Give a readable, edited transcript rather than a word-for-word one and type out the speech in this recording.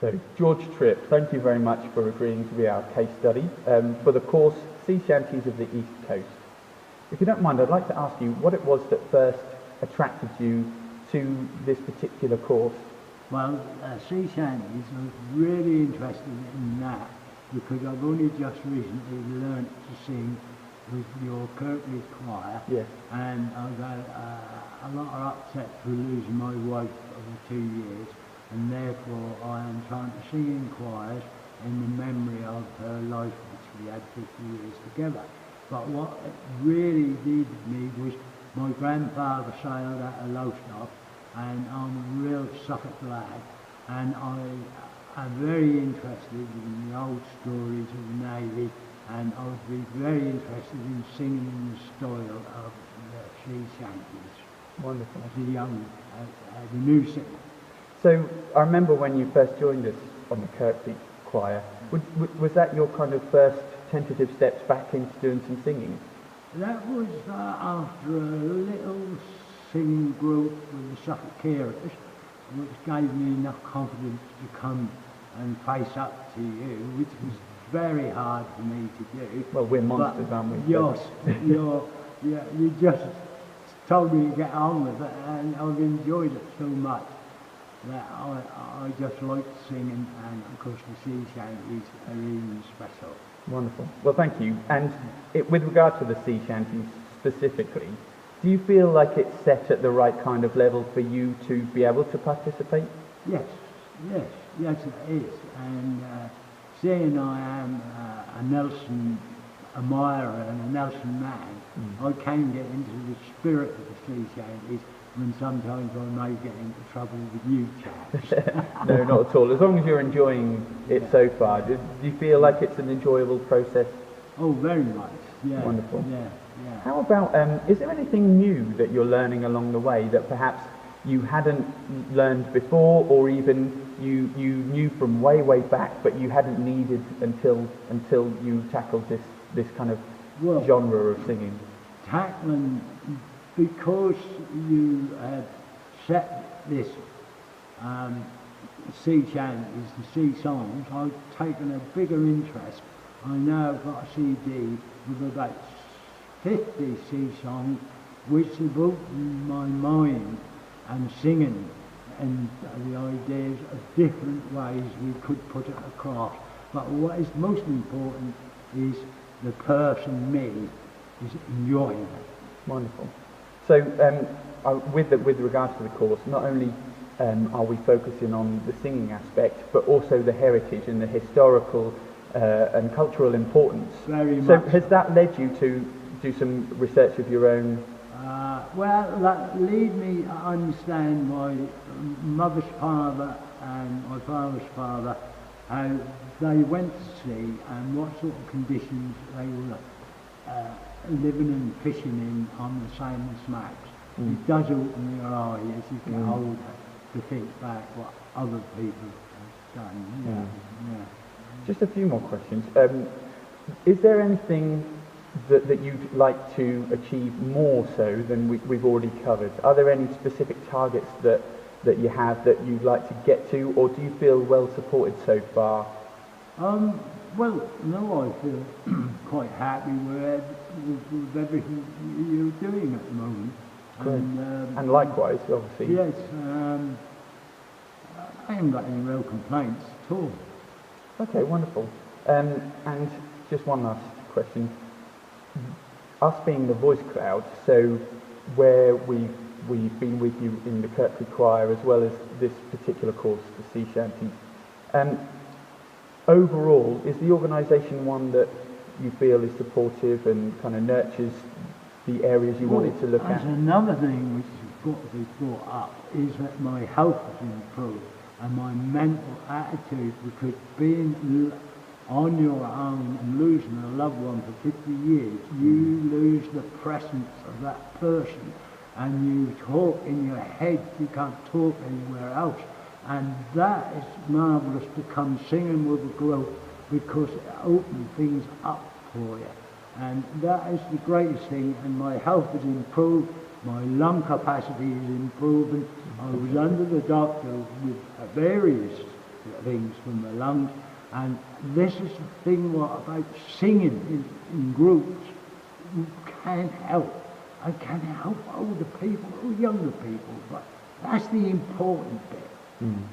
So, George Tripp, thank you very much for agreeing to be our case study for the course Sea Shanties of the East Coast. If you don't mind, I'd like to ask you what it was that first attracted you to this particular course. Well, sea shanties, I was really interested in that because I've only just recently learnt to sing with your Kirkley Choir. Yes. And I've had a lot of upset through losing my wife over 2 years, and therefore I am trying to sing in choirs in the memory of her life, which we had 50 years together. But what really needed me was my grandfather sailed out of Lowestoft, and I'm a real Suffolk lad, and I am very interested in the old stories of the Navy, and I would be very interested in singing in the style of the sea shanties. Wonderful. As a new singer. So, I remember when you first joined us on the Kirkley Choir, was that your kind of first tentative steps back into doing some singing? That was after a little singing group with the Suffolk Carers, which gave me enough confidence to come and face up to you, which was very hard for me to do. Well, we're monsters, aren't we? Yes, you just told me to get on with it, and I've enjoyed it so much that I just like singing, and of course the sea shanties are even special. Wonderful. Well, thank you. And with regard to the sea shanties specifically, do you feel like it's set at the right kind of level for you to be able to participate? Yes it is. And seeing I am a Nelson admirer and a Nelson man, I can get into the spirit of the sea shanties when sometimes I may get into trouble with you chaps. No, not at all. As long as you're enjoying it so far, do you feel like it's an enjoyable process? Oh, very much. Yeah. Wonderful. Yeah. How about, is there anything new that you're learning along the way that perhaps you hadn't learned before, or even you knew from way back, but you hadn't needed until you tackled this kind of genre of singing? Tackling, because you had set this sea shanties, the sea songs, I've taken a bigger interest. I now have got a CD with about 50 sea songs which evoke my mind and singing, and the ideas of different ways we could put it across. But what is most important is the person, me, is enjoying it. Wonderful. So with regards to the course, not only are we focusing on the singing aspect, but also the heritage and the historical and cultural importance. Very so much. Has that led you to do some research of your own? Well, that lead me to understand my mother's father and my father's father, how they went to sea and what sort of conditions they were living and fishing in on the same smacks. It does open your eye as you get older to think back what other people have done. Yeah. Just a few more questions. Is there anything that you'd like to achieve more so than we've already covered? Are there any specific targets that you have that you'd like to get to, or do you feel well supported so far? Well, no, I feel quite happy with everything you're doing at the moment. Great. And likewise, obviously. Yes, I haven't got any real complaints at all. Okay, wonderful. And just one last question. Us being the voice crowd, so where we've been with you in the Kirkley Choir as well as this particular course, the Sea Shanties, overall, is the organisation one that you feel is supportive and kind of nurtures the areas you wanted to look at? That's another thing which has got to be brought up, is that my health has improved and my mental attitude, because being on your own and losing a loved one for 50 years, you lose the presence of that person, and you talk in your head, you can't talk anywhere else. And that is marvellous to come singing with a group, because it opens things up for you. And that is the greatest thing, and my health has improved, my lung capacity is improving. I was under the doctor with various things from the lungs. And this is the thing what about singing in groups can help. And can help older people or younger people, but that's the important bit. Mm.